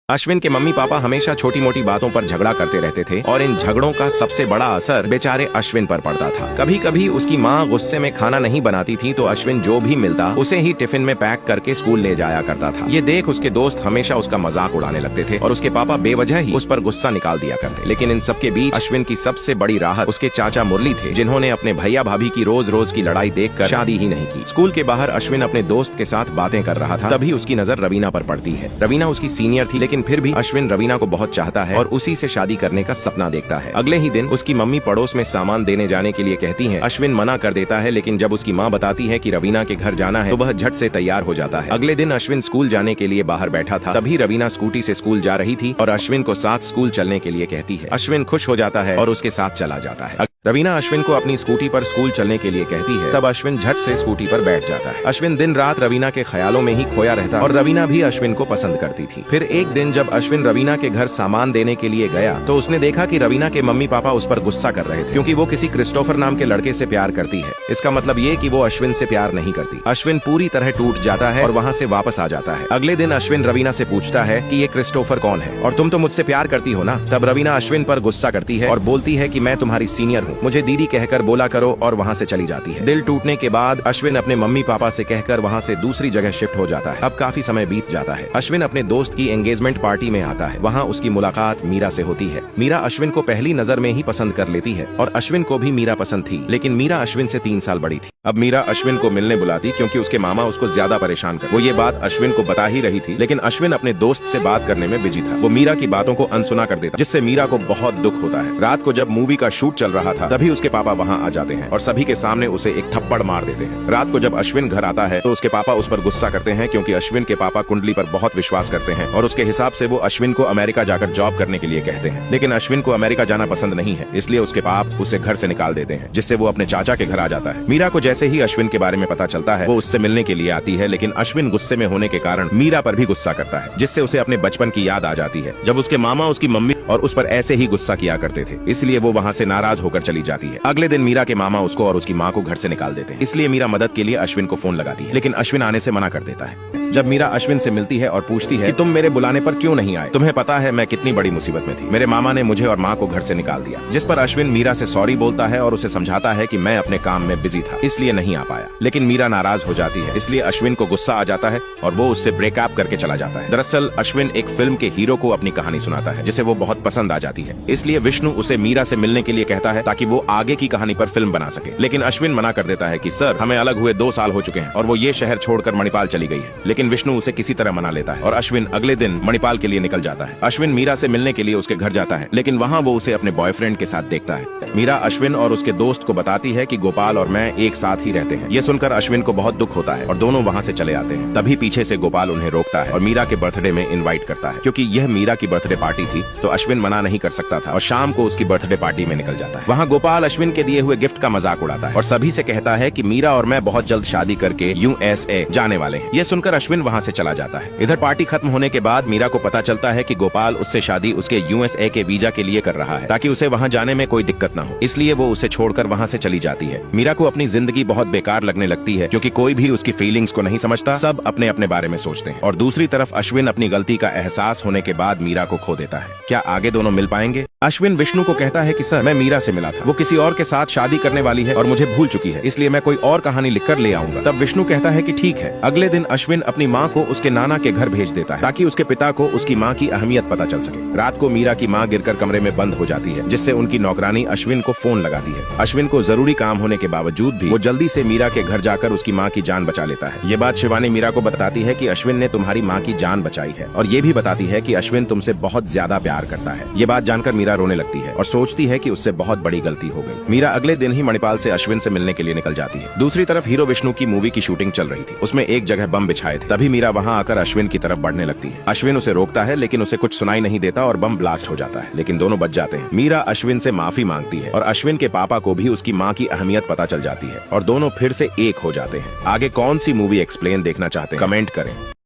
अश्विन के mummy papa हमेशा छोटी मोटी बातों पर झगड़ा करते रहते थे और इन झगड़ों का सबसे बड़ा असर बेचारे अश्विन पर पड़ता था। कभी कभी उसकी माँ गुस्से में खाना नहीं बनाती थी तो अश्विन जो भी मिलता उसे ही टिफिन में पैक करके स्कूल ले जाया करता था। ये देख उसके दोस्त हमेशा उसका मजाक उड़ाने लगते थे और उसके पापा बेवजह ही उस पर गुस्सा निकाल दिया करते। लेकिन इन सबके बीच अश्विन की सबसे बड़ी राहत उसके चाचा मुरली थे, जिन्होंने अपने भैया भाभी की रोज रोज की लड़ाई देखकर शादी ही नहीं की। स्कूल के बाहर अश्विन अपने दोस्त के साथ बातें कर रहा था, तभी उसकी नजर रवीना पर पड़ती है। रवीना उसकी सीनियर थी, लेकिन फिर भी अश्विन रवीना को बहुत चाहता है और उसी से शादी करने का सपना देखता है। अगले ही दिन उसकी मम्मी पड़ोस में सामान देने जाने के लिए कहती है। अश्विन मना कर देता है, लेकिन जब उसकी माँ बताती है कि रवीना के घर जाना है तो वह झट से तैयार हो जाता है। अगले दिन अश्विन स्कूल जाने के लिए बाहर बैठा था, तभी रवीना स्कूटी से स्कूल जा रही थी और अश्विन को साथ स्कूल चलने के लिए कहती है। अश्विन खुश हो जाता है और उसके साथ चला जाता है। रवीना अश्विन को अपनी स्कूटी पर स्कूल चलने के लिए कहती है, तब अश्विन झट से स्कूटी पर बैठ जाता है। अश्विन दिन रात रवीना के ख्यालों में ही खोया रहता और रवीना भी अश्विन को पसंद करती थी। फिर एक दिन जब अश्विन रवीना के घर सामान देने के लिए गया तो उसने देखा कि रवीना के मम्मी पापा उस पर गुस्सा कर रहे थे, क्योंकि वो किसी क्रिस्टोफर नाम के लड़के से प्यार करती है। इसका मतलब ये कि वो अश्विन से प्यार नहीं करती। अश्विन पूरी तरह टूट जाता है और वहाँ से वापस आ जाता है। अगले दिन अश्विन रवीना से पूछता है कि ये क्रिस्टोफर कौन है और तुम तो मुझसे प्यार करती हो ना। तब रवीना अश्विन पर गुस्सा करती है और बोलती है कि मैं तुम्हारी सीनियर हूँ, मुझे दीदी कहकर बोला करो, और वहाँ से चली जाती है। दिल टूटने के बाद अश्विन अपने मम्मी पापा से कहकर वहाँ से दूसरी जगह शिफ्ट हो जाता है। अब काफी समय बीत जाता है। अश्विन अपने दोस्त की एंगेजमेंट पार्टी में आता है। वहाँ उसकी मुलाकात मीरा से होती है। मीरा अश्विन को पहली नजर में ही पसंद कर लेती है और अश्विन को भी मीरा पसंद थी, लेकिन मीरा अश्विन से 3 साल बड़ी थी। अब मीरा अश्विन को मिलने बुलाती क्योंकि उसके मामा उसको ज्यादा परेशान कर। वो ये बात अश्विन को बता ही रही थी, लेकिन अश्विन अपने दोस्त से बात करने में बिजी था। वो मीरा की बातों को अनसुना कर देता, जिससे मीरा को बहुत दुख होता है। रात को जब मूवी का शूट चल रहा था तभी उसके पापा वहाँ आ जाते हैं और सभी के सामने उसे एक थप्पड़ मार देते हैं। रात को जब अश्विन घर आता है तो उसके पापा उस पर गुस्सा करते हैं, क्योंकि अश्विन के पापा कुंडली पर बहुत विश्वास करते हैं और उसके हिसाब से वो अश्विन को अमेरिका जाकर जॉब करने के लिए कहते हैं। लेकिन अश्विन को अमेरिका जाना पसंद नहीं है, इसलिए उसके बाप उसे घर से निकाल देते हैं, जिससे वो अपने चाचा के घर आ जाता है। मीरा को जैसे ही अश्विन के बारे में पता चलता है वो उससे मिलने के लिए आती है, लेकिन अश्विन गुस्से में होने के कारण मीरा पर भी गुस्सा करता है, जिससे उसे अपने बचपन की याद आ जाती है, जब उसके मामा उसकी मम्मी और उस पर ऐसे ही गुस्सा किया करते थे। इसलिए वो वहाँ से नाराज होकर चली जाती है। अगले दिन मीरा के मामा उसको और उसकी माँ को घर से निकाल देते हैं। इसलिए मीरा मदद के लिए अश्विन को फोन लगाती है, लेकिन अश्विन आने से मना कर देता है। जब मीरा अश्विन से मिलती है और पूछती है कि तुम मेरे बुलाने पर क्यों नहीं आए, तुम्हें पता है मैं कितनी बड़ी मुसीबत में थी, मेरे मामा ने मुझे और माँ को घर से निकाल दिया। जिस पर अश्विन मीरा से सॉरी बोलता है और उसे समझाता है कि मैं अपने काम में बिजी था, इसलिए नहीं आ पाया। लेकिन मीरा नाराज हो जाती है, इसलिए अश्विन को गुस्सा आ जाता है और वो उससे ब्रेकअप करके चला जाता है। दरअसल अश्विन एक फिल्म के हीरो को अपनी कहानी सुनाता है, जिसे वो बहुत पसंद आ जाती है। इसलिए विष्णु उसे मीरा से मिलने के लिए कहता है ताकि वो आगे की कहानी पर फिल्म बना सके। लेकिन अश्विन मना कर देता है कि सर, हमें अलग हुए 2 साल हो चुके हैं और वो ये शहर छोड़कर मणिपाल चली गई है। लेकिन विष्णु उसे किसी तरह मना लेता है और अश्विन अगले दिन मणिपाल के लिए निकल जाता है। अश्विन मीरा से मिलने के लिए उसके घर जाता है, लेकिन वहाँ वो उसे अपने बॉयफ्रेंड के साथ देखता है। मीरा अश्विन और उसके दोस्त को बताती है कि गोपाल और मैं एक साथ ही रहते हैं। ये सुनकर अश्विन को बहुत दुख होता है और दोनों वहाँ से चले आते हैं। तभी पीछे से गोपाल उन्हें रोकता है और मीरा के बर्थडे में इनवाइट करता है। क्योंकि यह मीरा की बर्थडे पार्टी थी तो अश्विन मना नहीं कर सकता था और शाम को उसकी बर्थडे पार्टी में निकल जाता है। वहाँ गोपाल अश्विन के दिए हुए गिफ्ट का मजाक उड़ाता है और सभी से कहता है कि मीरा और मैं बहुत जल्द शादी करके USA जाने वाले हैं। ये सुनकर अश्विन वहाँ से चला जाता है। इधर पार्टी खत्म होने के बाद मीरा को पता चलता है कि गोपाल उससे शादी उसके USA के वीजा के लिए कर रहा है, ताकि उसे वहाँ जाने में कोई दिक्कत न हो। इसलिए वो उसे छोड़कर वहाँ से चली जाती है। मीरा को अपनी जिंदगी बहुत बेकार लगने लगती है, क्योंकि कोई भी उसकी फीलिंग्स को नहीं समझता, सब अपने अपने बारे में सोचते हैं। और दूसरी तरफ अश्विन अपनी गलती का एहसास होने के बाद मीरा को खो देता है। क्या आगे दोनों मिल पाएंगे? अश्विन विष्णु को कहता है कि सर, मैं मीरा से मिला था, वो किसी और के साथ शादी करने वाली है और मुझे भूल चुकी है, इसलिए मैं कोई और कहानी लिखकर ले आऊंगा। तब विष्णु कहता है कि ठीक है। अगले दिन अश्विन अपनी माँ को उसके नाना के घर भेज देता है ताकि उसके पिता को उसकी माँ की अहमियत पता चल सके। रात को मीरा की माँ गिरकर कमरे में बंद हो जाती है, जिससे उनकी नौकरानी अश्विन को फोन लगाती है। अश्विन को जरूरी काम होने के बावजूद भी वो जल्दी से मीरा के घर जाकर उसकी माँ की जान बचा लेता है। ये बात शिवानी मीरा को बताती है कि अश्विन ने तुम्हारी माँ की जान बचाई है, और ये भी बताती है कि अश्विन तुमसे बहुत ज्यादा प्यार करता है। ये बात जानकर मीरा रोने लगती है और सोचती है कि उससे बहुत बड़ी गलती हो गई। मीरा अगले दिन ही मणिपाल से अश्विन से मिलने के लिए निकल जाती है। दूसरी तरफ हीरो विष्णु की मूवी की शूटिंग चल रही थी। उसमें एक जगह बम बिछाए थे। तभी मीरा वहाँ आकर अश्विन की तरफ बढ़ने लगती है। अश्विन उसे रोकता है, लेकिन उसे कुछ सुनाई नहीं देता और बम ब्लास्ट हो जाता है, लेकिन दोनों बच जाते हैं। मीरा अश्विन से माफी मांगती है और अश्विन के पापा को भी उसकी माँ की अहमियत पता चल जाती है और दोनों फिर से एक हो जाते हैं। आगे कौन सी मूवी एक्सप्लेन देखना चाहते हैं, कमेंट करें।